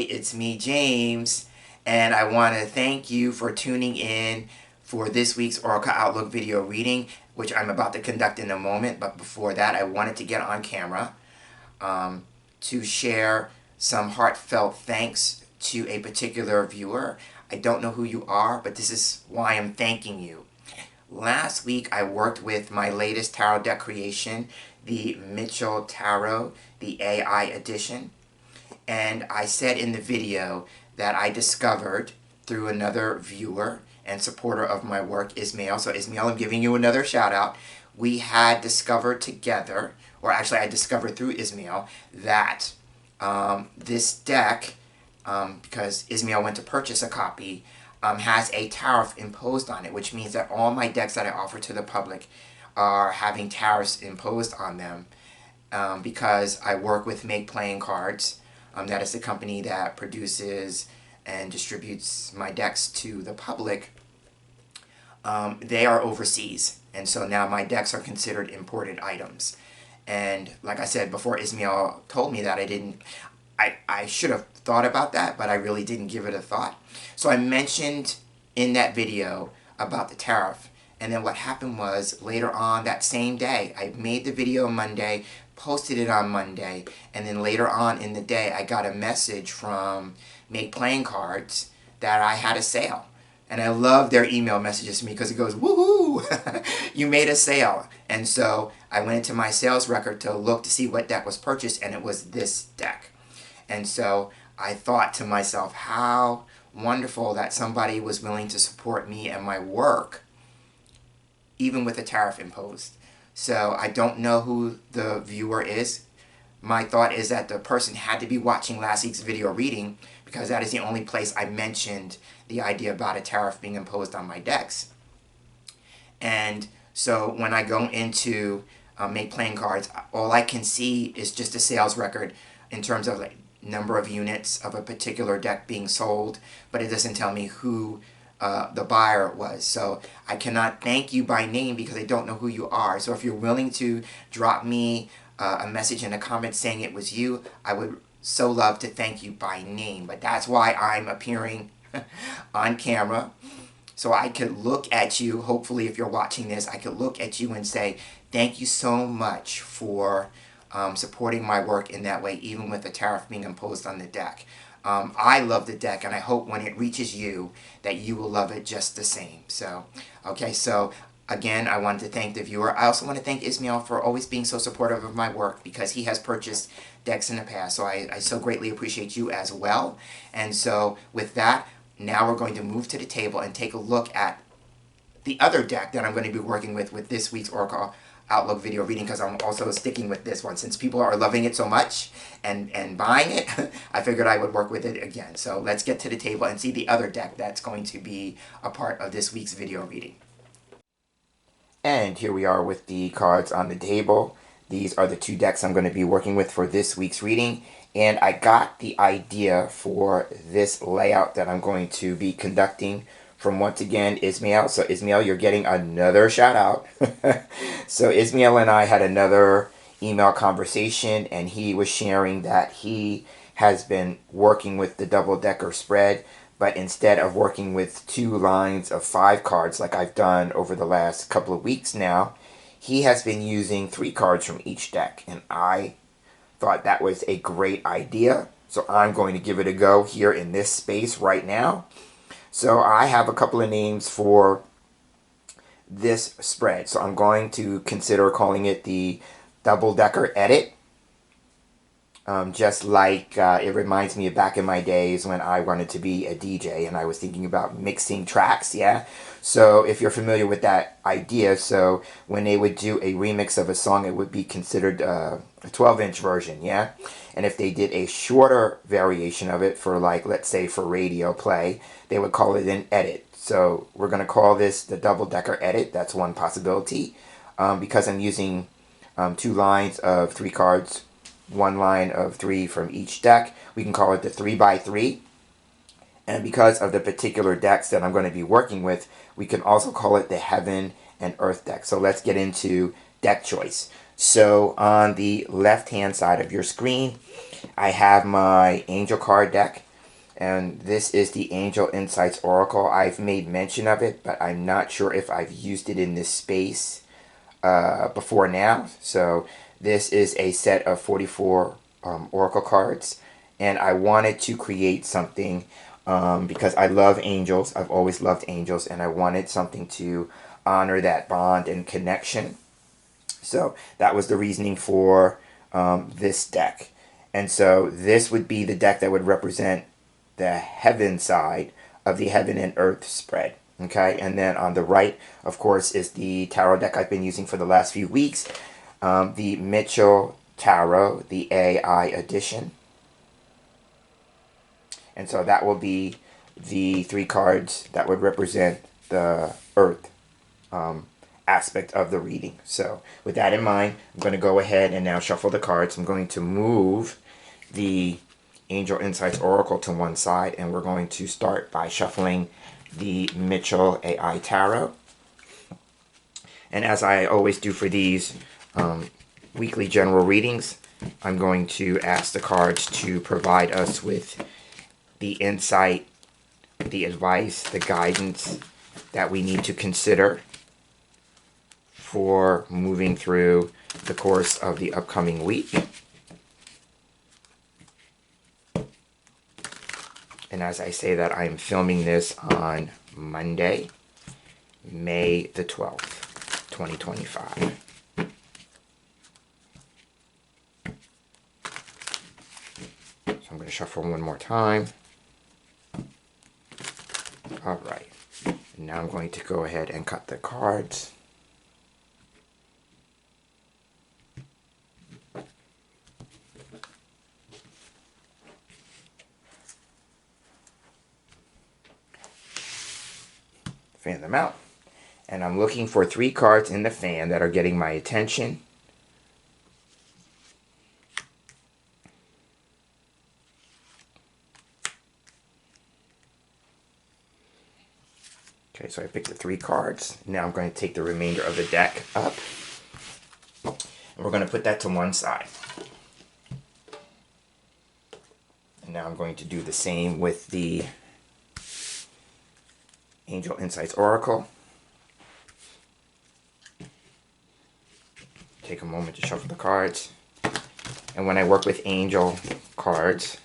it's me, James, and I want to thank you for tuning in for this week's Oracle Outlook video reading, which I'm about to conduct in a moment. But before that, I wanted to get on camera to share some heartfelt thanks to a particular viewer. I don't know who you are, but this is why I'm thanking you. Last week, I worked with my latest tarot deck creation, the Mitchell Tarot, the AI edition. And I said in the video that I discovered through another viewer and supporter of my work, Ismail. So Ismail, I'm giving you another shout out. We had discovered together, or actually I discovered through Ismail, that this deck, because Ismail went to purchase a copy, has a tariff imposed on it, which means that all my decks that I offer to the public are having tariffs imposed on them because I work with Make Playing Cards. That is the company that produces and distributes my decks to the public. They are overseas, and so now my decks are considered imported items. And like I said before, Ismail told me that I should have thought about that, but I really didn't give it a thought. So I mentioned in that video about the tariff, and then what happened was later on that same day, I made the video Monday, posted it on Monday, and then later on in the day I got a message from Make Playing Cards that I had a sale. And I love their email messages to me because it goes, woohoo, you made a sale. And so I went into my sales record to look to see what deck was purchased, and it was this deck. And so I thought to myself, how wonderful that somebody was willing to support me and my work, even with a tariff imposed. So I don't know who the viewer is. My thought is that the person had to be watching last week's video reading, because that is the only place I mentioned the idea about a tariff being imposed on my decks. And so when I go into Make Playing Cards, all I can see is just a sales record in terms of like number of units of a particular deck being sold, but it doesn't tell me who the buyer was. So I cannot thank you by name because I don't know who you are. So if you're willing to drop me a message in the comments saying it was you, I would so love to thank you by name. But that's why I'm appearing on camera, so I could look at you. Hopefully if you're watching this, I could look at you and say thank you so much for supporting my work in that way, even with the tariff being imposed on the deck. I love the deck, and I hope when it reaches you that you will love it just the same. So, okay, so again, I wanted to thank the viewer. I also want to thank Ismail for always being so supportive of my work, because he has purchased decks in the past. So I so greatly appreciate you as well. And so with that, now we're going to move to the table and take a look at the other deck that I'm going to be working with this week's Oracle Outlook video reading, because I'm also sticking with this one. Since people are loving it so much and buying it, I figured I would work with it again. So let's get to the table and see the other deck that's going to be a part of this week's video reading. And here we are with the cards on the table. These are the two decks I'm going to be working with for this week's reading. And I got the idea for this layout that I'm going to be conducting from, once again, Ismail. So Ismail, you're getting another shout out. So Ismail and I had another email conversation, and he was sharing that he has been working with the double-decker spread, but instead of working with 2 lines of 5 cards like I've done over the last couple of weeks now, he has been using 3 cards from each deck. And I thought that was a great idea, so I'm going to give it a go here in this space right now. So I have a couple of names for this spread. So I'm going to consider calling it the double-decker edit. Just like it reminds me of back in my days when I wanted to be a DJ and I was thinking about mixing tracks, yeah? So if you're familiar with that idea, so when they would do a remix of a song, it would be considered a 12-inch version, yeah? And if they did a shorter variation of it for, like, let's say for radio play, they would call it an edit. So we're going to call this the double-decker edit. That's one possibility. Because I'm using 2 lines of 3 cards, 1 line of 3 from each deck, we can call it the 3x3. And because of the particular decks that I'm going to be working with, we can also call it the Heaven and Earth deck. So let's get into deck choice. So on the left-hand side of your screen, I have my Angel card deck. And this is the Angel Insights Oracle. I've made mention of it, but I'm not sure if I've used it in this space before now. So this is a set of 44 Oracle cards. And I wanted to create something because I love angels. I've always loved angels. And I wanted something to honor that bond and connection. So that was the reasoning for this deck. And so this would be the deck that would represent the heaven side of the heaven and earth spread. Okay, and then on the right, of course, is the tarot deck I've been using for the last few weeks, the Mitchell Tarot, the AI edition. And so that will be the 3 cards that would represent the earth aspect of the reading. So with that in mind, I'm going to go ahead and now shuffle the cards. I'm going to move the Angel Insights Oracle to one side, and we're going to start by shuffling the Mitchell AI Tarot. And as I always do for these weekly general readings, I'm going to ask the cards to provide us with the insight, the advice, the guidance that we need to consider for moving through the course of the upcoming week. And as I say that, I am filming this on Monday, May the 12th, 2025. So I'm going to shuffle one more time. All right. And now I'm going to go ahead and cut the cards. Fan them out. And I'm looking for 3 cards in the fan that are getting my attention. Okay, so I picked the 3 cards. Now I'm going to take the remainder of the deck up. And we're going to put that to one side. And now I'm going to do the same with the Angel Insights Oracle. Take a moment to shuffle the cards. And when I work with angel cards,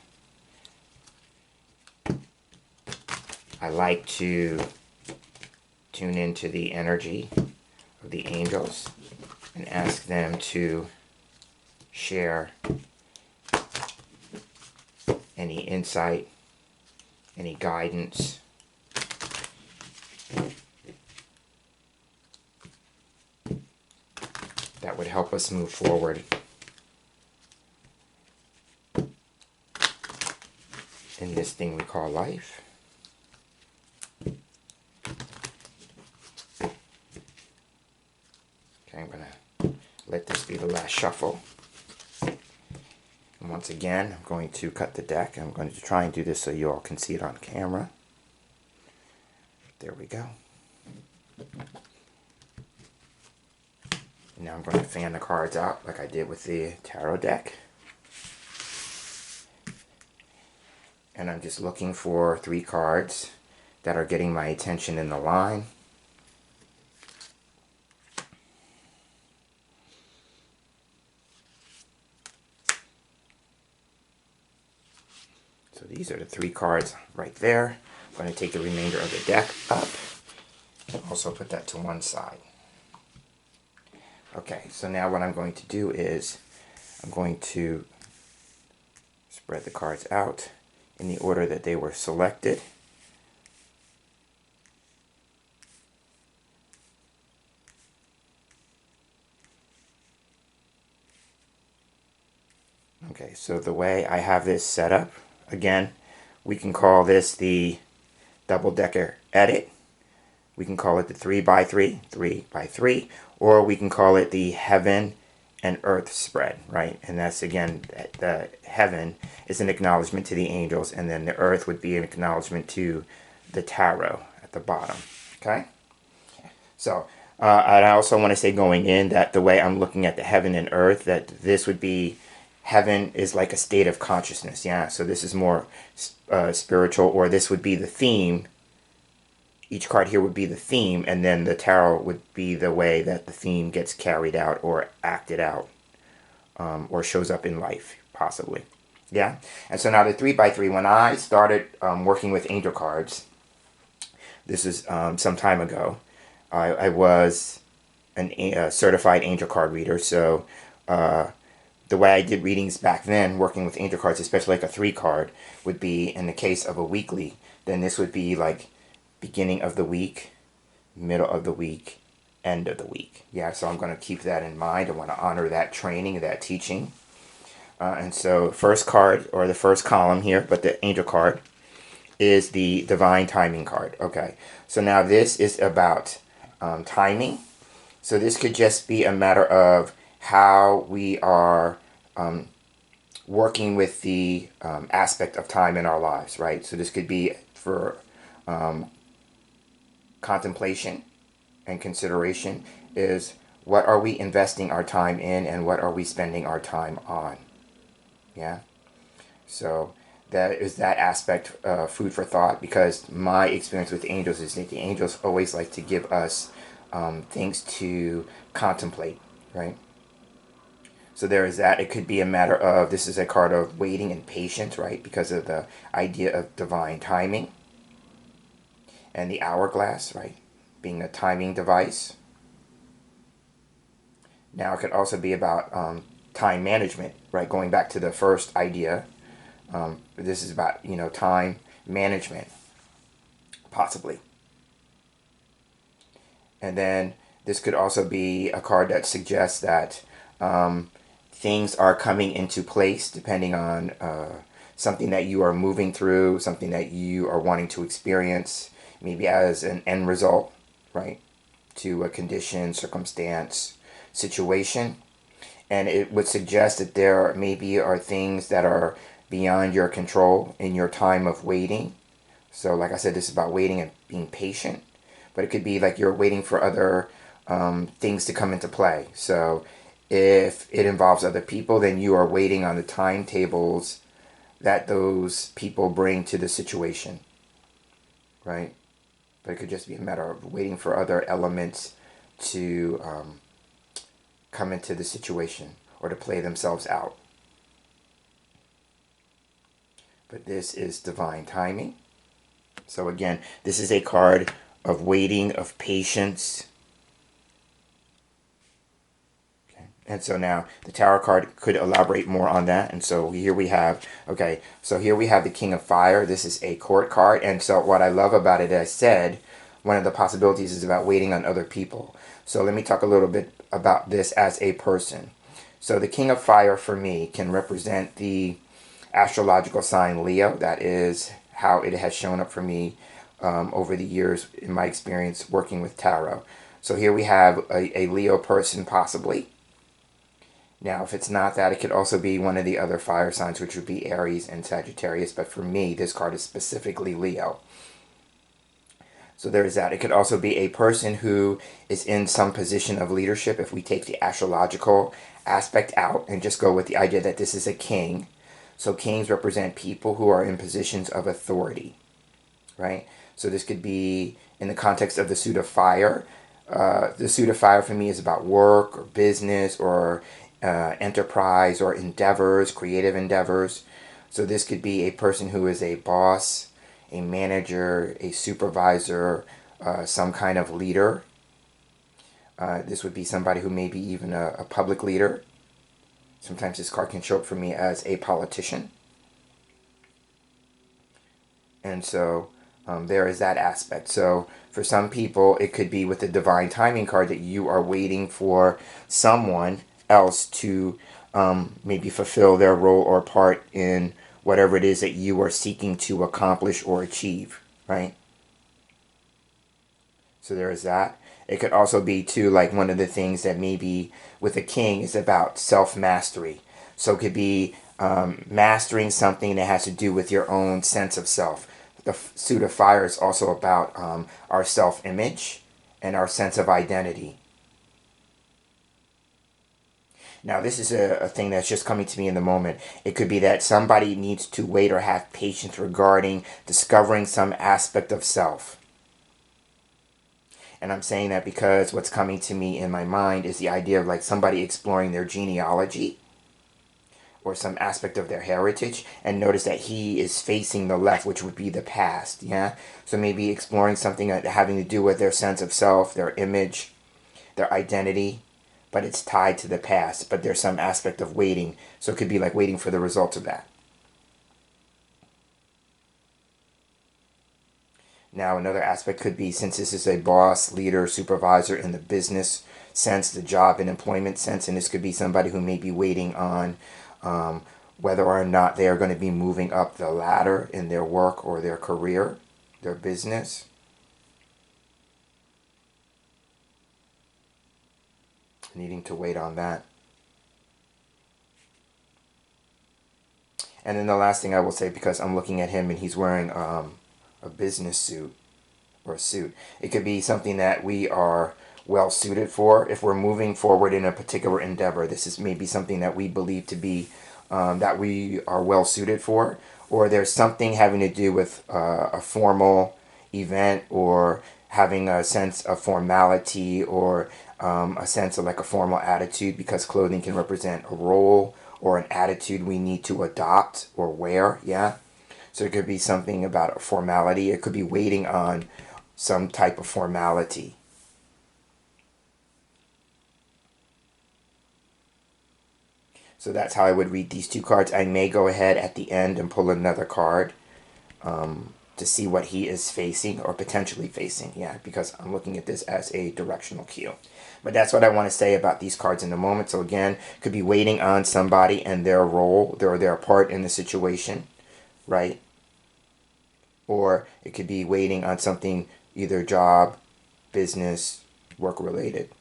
I like to tune into the energy of the angels and ask them to share any insight, any guidance, that would help us move forward in this thing we call life. Okay, I'm going to let this be the last shuffle. And once again, I'm going to cut the deck. I'm going to try and do this so you all can see it on camera. There we go. And now I'm going to fan the cards out like I did with the tarot deck. And I'm just looking for 3 cards that are getting my attention in the line. So these are the 3 cards right there. I'm going to take the remainder of the deck up and also put that to one side. Okay, so now what I'm going to do is I'm going to spread the cards out in the order that they were selected. Okay, so the way I have this set up, again, we can call this the double-decker edit. We can call it the 3x3, 3x3, or we can call it the heaven and earth spread, right? And that's, again, the heaven is an acknowledgement to the angels, and then the earth would be an acknowledgement to the tarot at the bottom, okay? So, and I also want to say going in that the way I'm looking at the heaven and earth, that this would be heaven is like a state of consciousness. Yeah, so this is more spiritual, or this would be the theme. Each card here would be the theme, and then the tarot would be the way that the theme gets carried out or acted out, or shows up in life, possibly. Yeah, and so now the 3x3, when I started working with angel cards, this is some time ago, I was a certified angel card reader, so the way I did readings back then, working with angel cards, especially like a 3 card, would be in the case of a weekly, then this would be like beginning of the week, middle of the week, end of the week. Yeah, so I'm going to keep that in mind. I want to honor that training, that teaching. And so first card, or the first column here, but the angel card, is the divine timing card. Okay, so now this is about timing. So this could just be a matter of how we are working with the aspect of time in our lives, right? So this could be for contemplation and consideration, is what are we investing our time in and what are we spending our time on? Yeah. So that is that aspect, food for thought, because my experience with angels is that the angels always like to give us things to contemplate, right? So there is that. It could be a matter of, this is a card of waiting and patience, right? Because of the idea of divine timing. And the hourglass, right? Being a timing device. Now it could also be about time management, right? Going back to the first idea. This is about, time management, possibly. And then this could also be a card that suggests that things are coming into place depending on something that you are moving through, something that you are wanting to experience, maybe as an end result, right, to a condition, circumstance, situation. And it would suggest that there maybe are things that are beyond your control in your time of waiting. So like I said, this is about waiting and being patient. But it could be like you're waiting for other things to come into play. So if it involves other people, then you are waiting on the timetables that those people bring to the situation, right? But it could just be a matter of waiting for other elements to come into the situation or to play themselves out. But this is divine timing. So again, this is a card of waiting, of patience. Okay. And so now the Tower card could elaborate more on that. And so here we have, okay, so here we have the King of Fire. This is a court card. And so what I love about it, as I said, one of the possibilities is about waiting on other people. So let me talk a little bit about this as a person. So the King of Fire for me can represent the astrological sign Leo. That is how it has shown up for me over the years in my experience working with tarot. So here we have a Leo person possibly. Now if it's not that, it could also be one of the other fire signs, which would be Aries and Sagittarius. But for me, this card is specifically Leo. So there is that. It could also be a person who is in some position of leadership if we take the astrological aspect out and just go with the idea that this is a king. So kings represent people who are in positions of authority, right? So this could be in the context of the suit of fire. The suit of fire for me is about work or business or enterprise or endeavors, creative endeavors. So this could be a person who is a boss, a manager, a supervisor, some kind of leader. This would be somebody who may be even a public leader. Sometimes this card can show up for me as a politician. And so there is that aspect. So for some people, it could be with the divine timing card that you are waiting for someone else to maybe fulfill their role or part in whatever it is that you are seeking to accomplish or achieve, right? So there is that. It could also be too, like one of the things that maybe with a king is about self-mastery. So it could be mastering something that has to do with your own sense of self. The suit of fire is also about our self-image and our sense of identity. Now, this is a thing that's just coming to me in the moment. It could be that somebody needs to wait or have patience regarding discovering some aspect of self. And I'm saying that because what's coming to me in my mind is the idea of like somebody exploring their genealogy or some aspect of their heritage, and notice that he is facing the left, which would be the past. Yeah, so maybe exploring something having to do with their sense of self, their image, their identity, but it's tied to the past, but there's some aspect of waiting, so it could be like waiting for the results of that. Now, another aspect could be, since this is a boss, leader, supervisor in the business sense, the job and employment sense, and this could be somebody who may be waiting on whether or not they are going to be moving up the ladder in their work or their career, their business. Needing to wait on that. And then the last thing I will say, because I'm looking at him and he's wearing a business suit or a suit, it could be something that we are well suited for. If we're moving forward in a particular endeavor, this is maybe something that we believe to be that we are well suited for, or there's something having to do with a formal event, or having a sense of formality, or a sense of like a formal attitude, because clothing can represent a role or an attitude we need to adopt or wear. Yeah, so it could be something about a formality. It could be waiting on some type of formality. So that's how I would read these two cards. I may go ahead at the end and pull another card to see what he is facing or potentially facing. Yeah, because I'm looking at this as a directional cue. But that's what I want to say about these cards in a moment. So again, could be waiting on somebody and their role, their part in the situation, right? Or it could be waiting on something, either job, business, work related.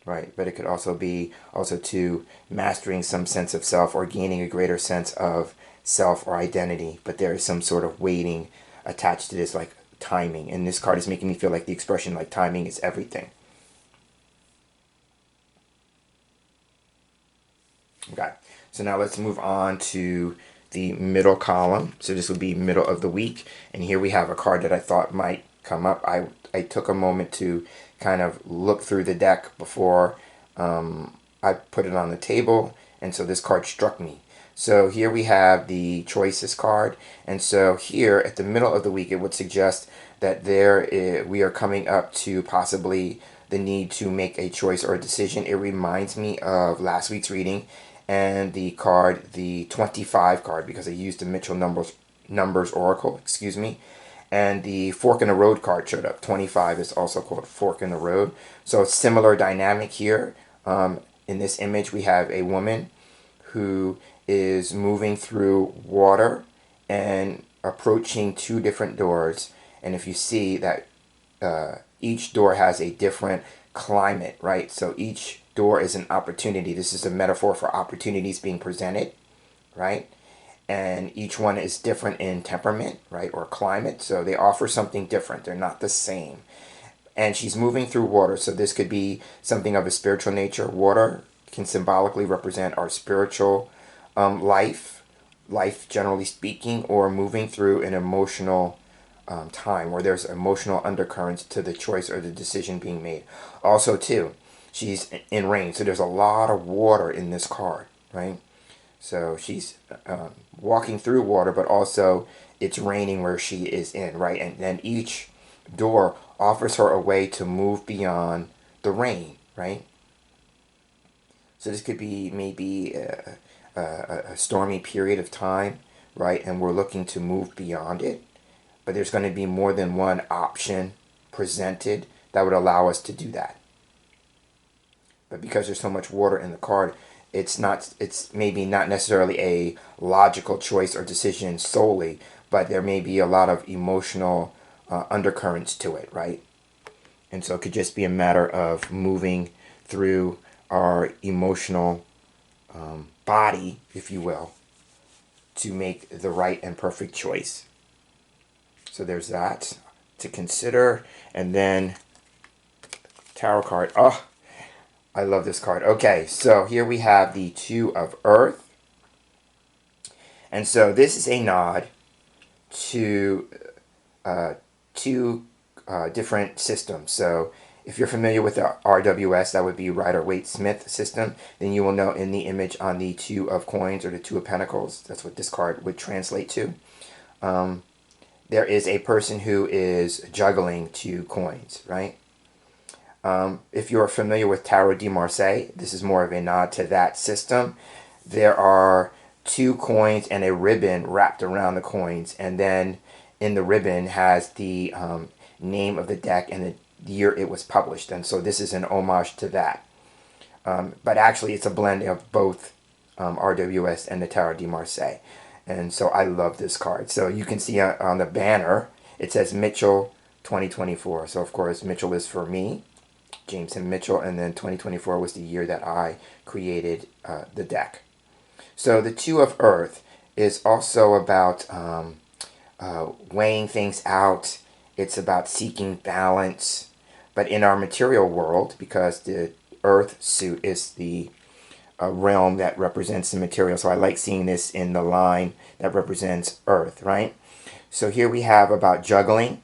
Right, but it could also be to mastering some sense of self or gaining a greater sense of self or identity. But there is some sort of waiting attached to this, like timing. And this card is making me feel like the expression like timing is everything. Okay, so now let's move on to the middle column. So this would be middle of the week. And here we have a card that I thought might come up. I took a moment to kind of look through the deck before I put it on the table, and so this card struck me. So here we have the choices card, and so here at the middle of the week it would suggest that we are coming up to possibly the need to make a choice or a decision. It reminds me of last week's reading and the card, the 25 card, because I used the Mitchell numbers oracle, excuse me. And the fork in the road card showed up. 25 is also called fork in the road. So similar dynamic here. In this image, we have a woman who is moving through water and approaching two different doors. And if you see that each door has a different climate, right? So each door is an opportunity. This is a metaphor for opportunities being presented, right? And each one is different in temperament, right, or climate. So they offer something different. They're not the same. And she's moving through water. So this could be something of a spiritual nature. Water can symbolically represent our spiritual life generally speaking, or moving through an emotional time where there's emotional undercurrents to the choice or the decision being made. Also, too, she's in rain. So there's a lot of water in this card, right? So she's walking through water, but also it's raining where she is in, right? And then each door offers her a way to move beyond the rain, right? So this could be maybe a stormy period of time, right? And we're looking to move beyond it. But there's going to be more than one option presented that would allow us to do that. But because there's so much water in the card, it's maybe not necessarily a logical choice or decision solely, but there may be a lot of emotional undercurrents to it, right? And so it could just be a matter of moving through our emotional body, if you will, to make the right and perfect choice. So there's that to consider. And then tarot card. Oh, I love this card. Okay, so here we have the Two of Earth. And so this is a nod to uh, two different systems. So if you're familiar with the RWS, that would be Rider-Waite-Smith system, then you will know in the image on the Two of Coins or the Two of Pentacles, that's what this card would translate to. There is a person who is juggling two coins, right? If you're familiar with Tarot de Marseille, this is more of a nod to that system. There are two coins and a ribbon wrapped around the coins, and then in the ribbon has the name of the deck and the year it was published. And so this is an homage to that. But actually, it's a blend of both RWS and the Tarot de Marseille. And so I love this card. So you can see on the banner, it says Mitchell 2024. So of course, Mitchell is for me, James and Mitchell, and then 2024 was the year that I created the deck. So the Two of Earth is also about weighing things out. It's about seeking balance. But in our material world, because the Earth suit is the realm that represents the material, so I like seeing this in the line that represents Earth, right? So here we have about juggling.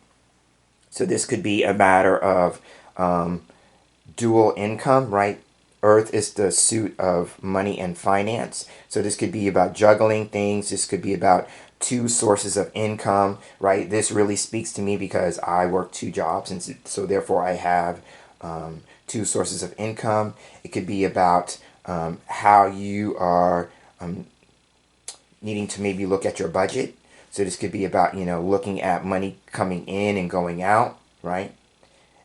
So this could be a matter of dual income, right? Earth is the suit of money and finance. So this could be about juggling things. This could be about two sources of income, right? This really speaks to me because I work two jobs, and so therefore I have two sources of income. It could be about how you are needing to maybe look at your budget. So this could be about, looking at money coming in and going out, right?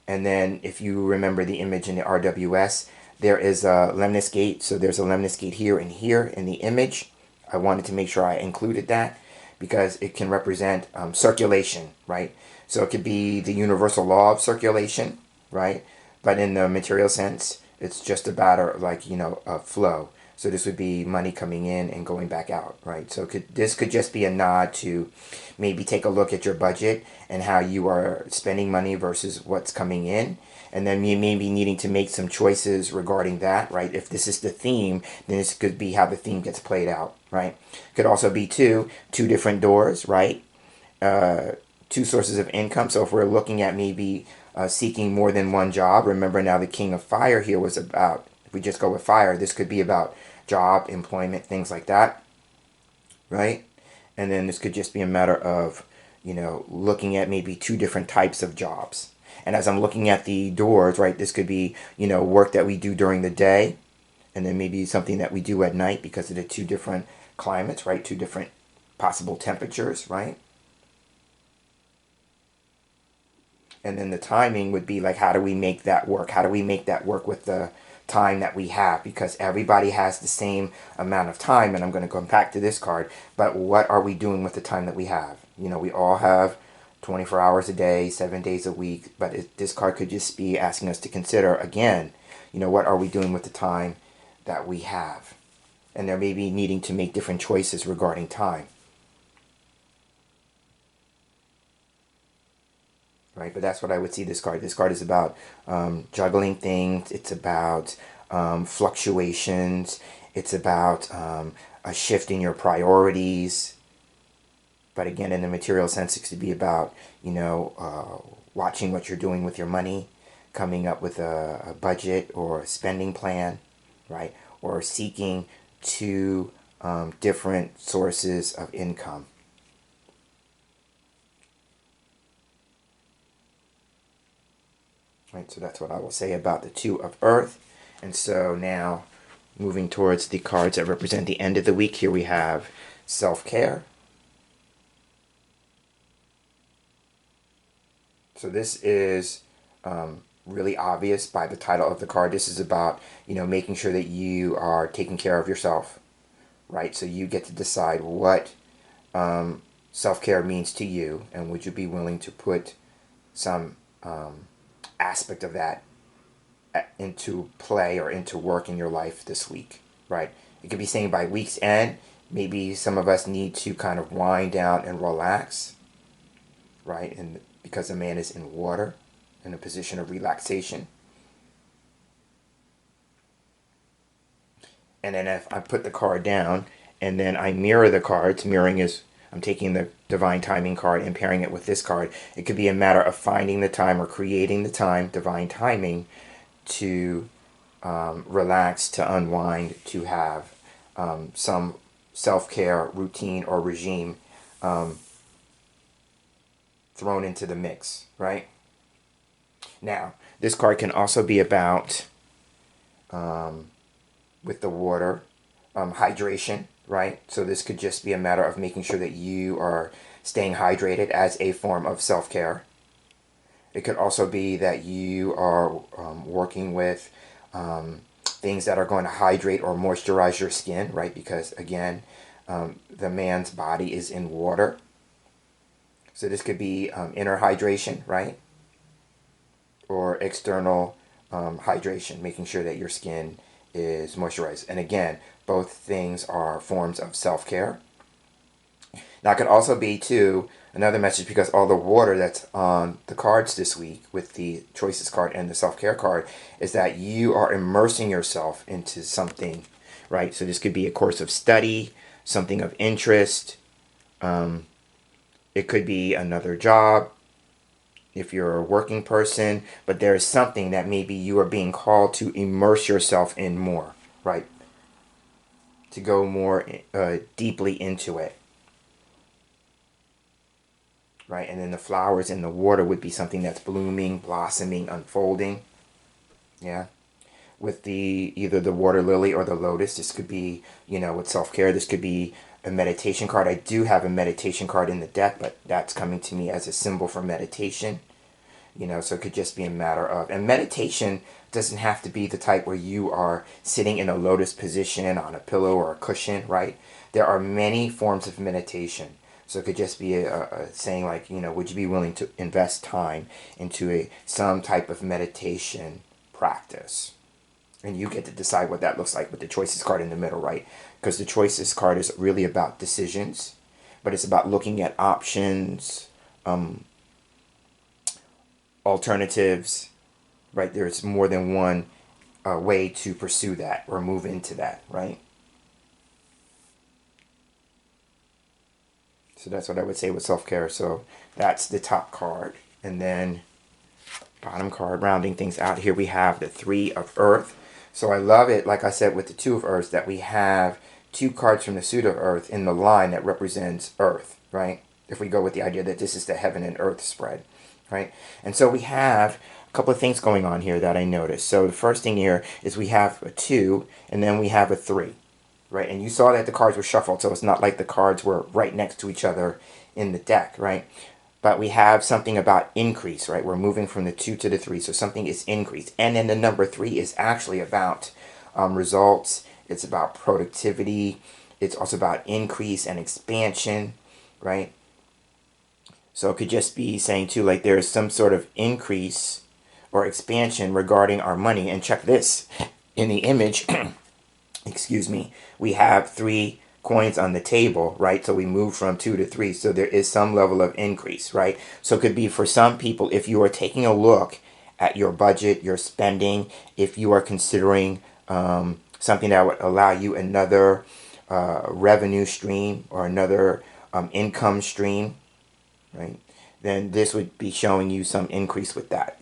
And then if you remember the image in the RWS, there is a lemnis gate. So there's a lemnis gate here and here in the image. I wanted to make sure I included that because it can represent circulation, right? So it could be the universal law of circulation, right? But in the material sense, it's just about a flow. So this would be money coming in and going back out, right? So this could just be a nod to maybe take a look at your budget and how you are spending money versus what's coming in. And then you may be needing to make some choices regarding that, right? If this is the theme, then this could be how the theme gets played out, right? Could also be two different doors, right? Two sources of income. So if we're looking at maybe seeking more than one job, remember now the King of Fire here was about, if we just go with fire, this could be about job, employment, things like that, right? And then this could just be a matter of, looking at maybe two different types of jobs. And as I'm looking at the doors, right, this could be, work that we do during the day, and then maybe something that we do at night because of the two different climates, right? Two different possible temperatures, right? And then the timing would be like, how do we make that work? How do we make that work with the time that we have? Because everybody has the same amount of time, and I'm going to come back to this card, but what are we doing with the time that we have? We all have 24 hours a day, 7 days a week, but this card could just be asking us to consider, again, what are we doing with the time that we have? And there may be needing to make different choices regarding time. Right, but that's what I would see this card. This card is about juggling things. It's about fluctuations. It's about a shift in your priorities. But again, in the material sense, it could be about, watching what you're doing with your money, coming up with a budget or a spending plan, right? Or seeking two different sources of income. Right, so that's what I will say about the Two of Earth. And so now, moving towards the cards that represent the end of the week, here we have self-care. So this is really obvious by the title of the card. This is about, making sure that you are taking care of yourself, right? So you get to decide what self-care means to you, and would you be willing to put some aspect of that into play or into work in your life this week, right? It could be saying by week's end, maybe some of us need to kind of wind down and relax, right? And because a man is in water, in a position of relaxation. And then if I put the card down and then I mirror the cards, mirroring is I'm taking the divine timing card and pairing it with this card. It could be a matter of finding the time or creating the time, divine timing, to relax, to unwind, to have some self-care routine or regime thrown into the mix, right? Now, this card can also be about, with the water, hydration, right? So this could just be a matter of making sure that you are staying hydrated as a form of self-care. It could also be that you are working with things that are going to hydrate or moisturize your skin, right? Because again, the man's body is in water. So this could be inner hydration, right? Or external hydration, making sure that your skin is moisturized. And again, both things are forms of self-care. Now, it could also be, too, another message, because all the water that's on the cards this week with the Choices card and the Self-Care card is that you are immersing yourself into something, right? So this could be a course of study, something of interest. It could be another job if you're a working person, but there is something that maybe you are being called to immerse yourself in more, right? To go more deeply into it. Right, and then the flowers in the water would be something that's blooming, blossoming, unfolding. Yeah, with the either the water lily or the lotus. This could be, with self-care. This could be a meditation card. I do have a meditation card in the deck, but that's coming to me as a symbol for meditation. So it could just be a matter of, and meditation doesn't have to be the type where you are sitting in a lotus position on a pillow or a cushion, right? There are many forms of meditation. So it could just be a saying like, would you be willing to invest time into some type of meditation practice? And you get to decide what that looks like with the Choices card in the middle, right? Because the Choices card is really about decisions, but it's about looking at options, alternatives, right? There's more than one way to pursue that or move into that, right? So that's what I would say with self-care. So that's the top card. And then bottom card, rounding things out, here we have the Three of Earth. So I love it, like I said, with the Two of Earth, that we have two cards from the suit of Earth in the line that represents Earth, right? If we go with the idea that this is the heaven and earth spread, right? And so we have a couple of things going on here that I noticed. So the first thing here is we have a 2, and then we have a 3. Right, and you saw that the cards were shuffled, so it's not like the cards were right next to each other in the deck, right? But we have something about increase, right? We're moving from the 2 to the 3, so something is increased. And then the number 3 is actually about results. It's about productivity. It's also about increase and expansion, right? So it could just be saying, too, like there's some sort of increase or expansion regarding our money. And check this. In the image... excuse me, we have 3 coins on the table, right? So we move from 2 to 3. So there is some level of increase, right? So it could be for some people, if you are taking a look at your budget, your spending, if you are considering something that would allow you another revenue stream or another income stream, right? Then this would be showing you some increase with that.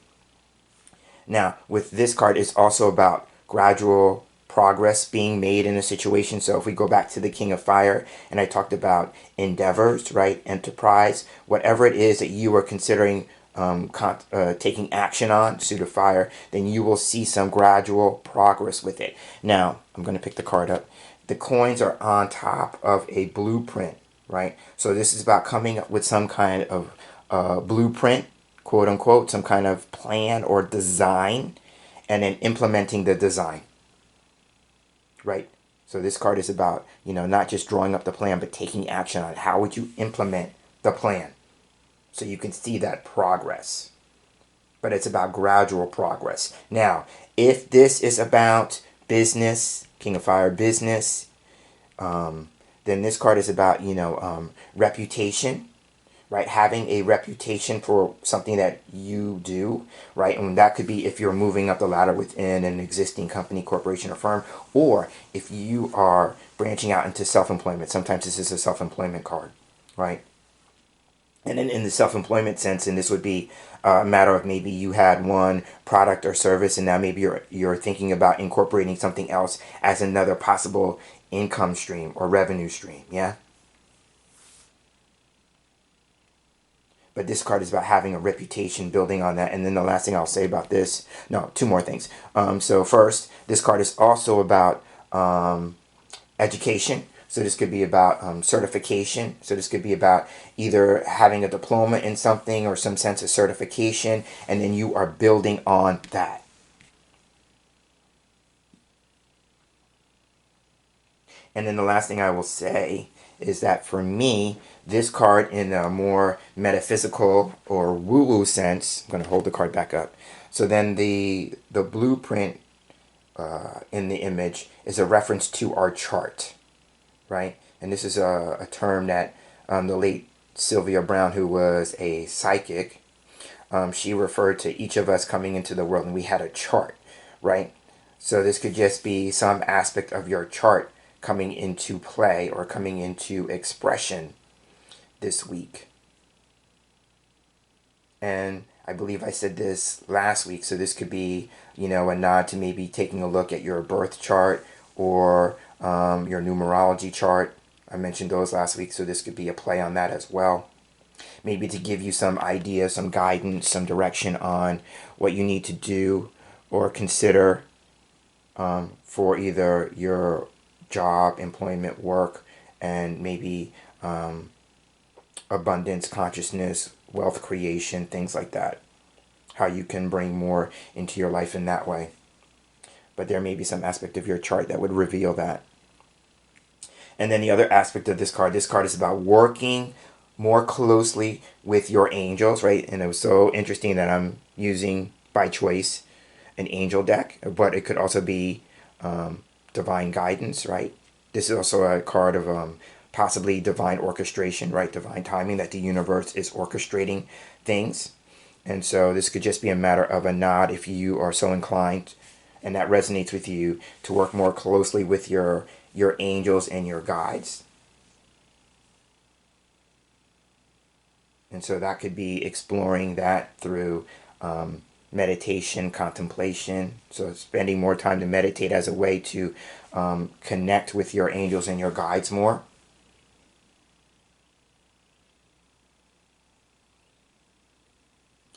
Now, with this card, it's also about gradual progress being made in a situation. So if we go back to the King of Fire, and I talked about endeavors, right? Enterprise, whatever it is that you are considering taking action on, suit of fire, then you will see some gradual progress with it. Now, I'm going to pick the card up. The coins are on top of a blueprint, right? So this is about coming up with some kind of blueprint, quote unquote, some kind of plan or design, and then implementing the design. Right? So this card is about, not just drawing up the plan, but taking action on it. How would you implement the plan? So you can see that progress. But it's about gradual progress. Now, if this is about business, King of Fire business, then this card is about, reputation, right? Having a reputation for something that you do, right? And that could be if you're moving up the ladder within an existing company, corporation, or firm, or if you are branching out into self-employment. Sometimes this is a self-employment card, right? And then in the self-employment sense, and this would be a matter of maybe you had one product or service, and now maybe you're thinking about incorporating something else as another possible income stream or revenue stream, yeah? But this card is about having a reputation, building on that. And then the last thing I'll say about this, no, two more things. So first, this card is also about education. So this could be about certification. So this could be about either having a diploma in something or some sense of certification, and then you are building on that. And then the last thing I will say is that for me, this card in a more metaphysical or woo-woo sense, I'm going to hold the card back up. So then the blueprint in the image is a reference to our chart, right? And this is a term that the late Sylvia Brown, who was a psychic, she referred to each of us coming into the world and we had a chart, right? So this could just be some aspect of your chart coming into play or coming into expression this week. And I believe I said this last week, so this could be, you know, a nod to maybe taking a look at your birth chart or your numerology chart. I mentioned those last week, so this could be a play on that as well. Maybe to give you some idea, some guidance, some direction on what you need to do or consider for either your job, employment, work, and maybe abundance, consciousness, wealth creation, things like that. How you can bring more into your life in that way. But there may be some aspect of your chart that would reveal that. And then the other aspect of this card is about working more closely with your angels, right? And it was so interesting that I'm using, by choice, an angel deck, but it could also be divine guidance, right? This is also a card of possibly divine orchestration, right? Divine timing, that the universe is orchestrating things. And so this could just be a matter of a nod if you are so inclined and that resonates with you to work more closely with your angels and your guides. And so that could be exploring that through meditation, contemplation. So spending more time to meditate as a way to connect with your angels and your guides more.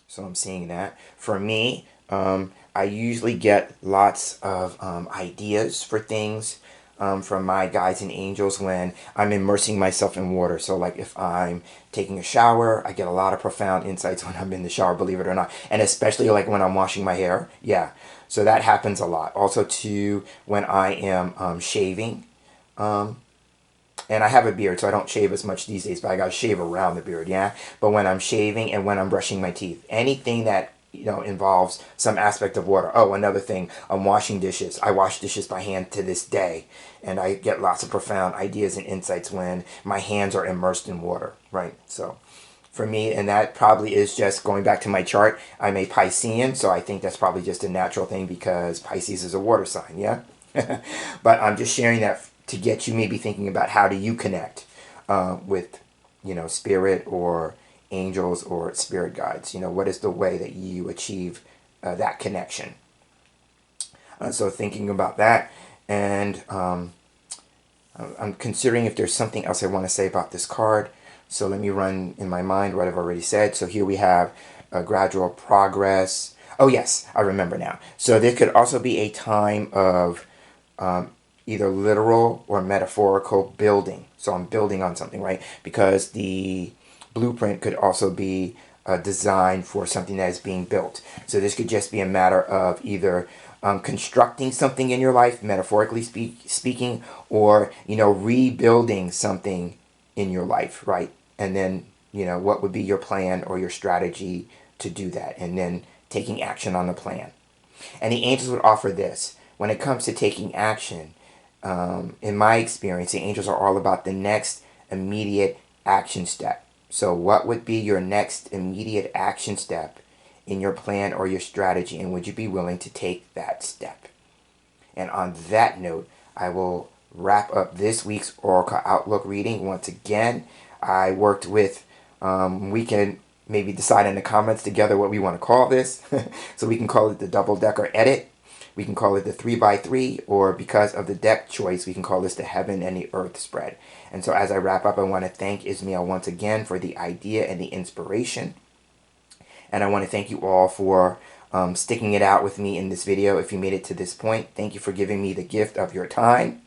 So I'm seeing that. For me, I usually get lots of ideas for things from my guides and angels when I'm immersing myself in water. So like if I'm taking a shower, I get a lot of profound insights when I'm in the shower, believe it or not. And especially like when I'm washing my hair. Yeah. So that happens a lot. Also too, when I am shaving. And I have a beard, so I don't shave as much these days, but I gotta shave around the beard, yeah? But when I'm shaving and when I'm brushing my teeth, anything that, you know, involves some aspect of water. Oh, another thing, I'm washing dishes. I wash dishes by hand to this day, and I get lots of profound ideas and insights when my hands are immersed in water, right? So for me, and that probably is just going back to my chart, I'm a Piscean, so I think that's probably just a natural thing because Pisces is a water sign, yeah? But I'm just sharing that to get you maybe thinking about how do you connect with, you know, spirit or angels or spirit guides. You know, what is the way that you achieve that connection? So thinking about that, and I'm considering if there's something else I want to say about this card. So let me run in my mind what I've already said. So here we have a gradual progress. Oh yes, I remember now. So there could also be a time of either literal or metaphorical building. So I'm building on something, right? Because the blueprint could also be designed for something that is being built. So this could just be a matter of either constructing something in your life, metaphorically speaking, or, you know, rebuilding something in your life, right? And then, you know, what would be your plan or your strategy to do that? And then taking action on the plan. And the angels would offer this. When it comes to taking action, in my experience, the angels are all about the next immediate action step. So what would be your next immediate action step in your plan or your strategy, and would you be willing to take that step? And on that note, I will wrap up this week's Oracle Outlook reading. Once again, I worked with, we can maybe decide in the comments together what we want to call this. So we can call it the double decker edit. We can call it the 3x3, or because of the deck choice, we can call this the heaven and the earth spread. And so as I wrap up, I want to thank Ismail once again for the idea and the inspiration. And I want to thank you all for sticking it out with me in this video. If you made it to this point, thank you for giving me the gift of your time.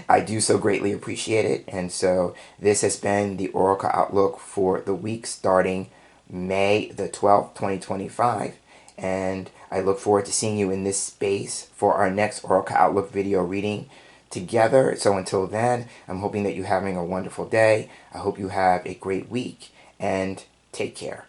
I do so greatly appreciate it. And so this has been the Oracle Outlook for the week starting May the 12th, 2025. And I look forward to seeing you in this space for our next Oracle Outlook video reading together. So until then, I'm hoping that you're having a wonderful day. I hope you have a great week, and take care.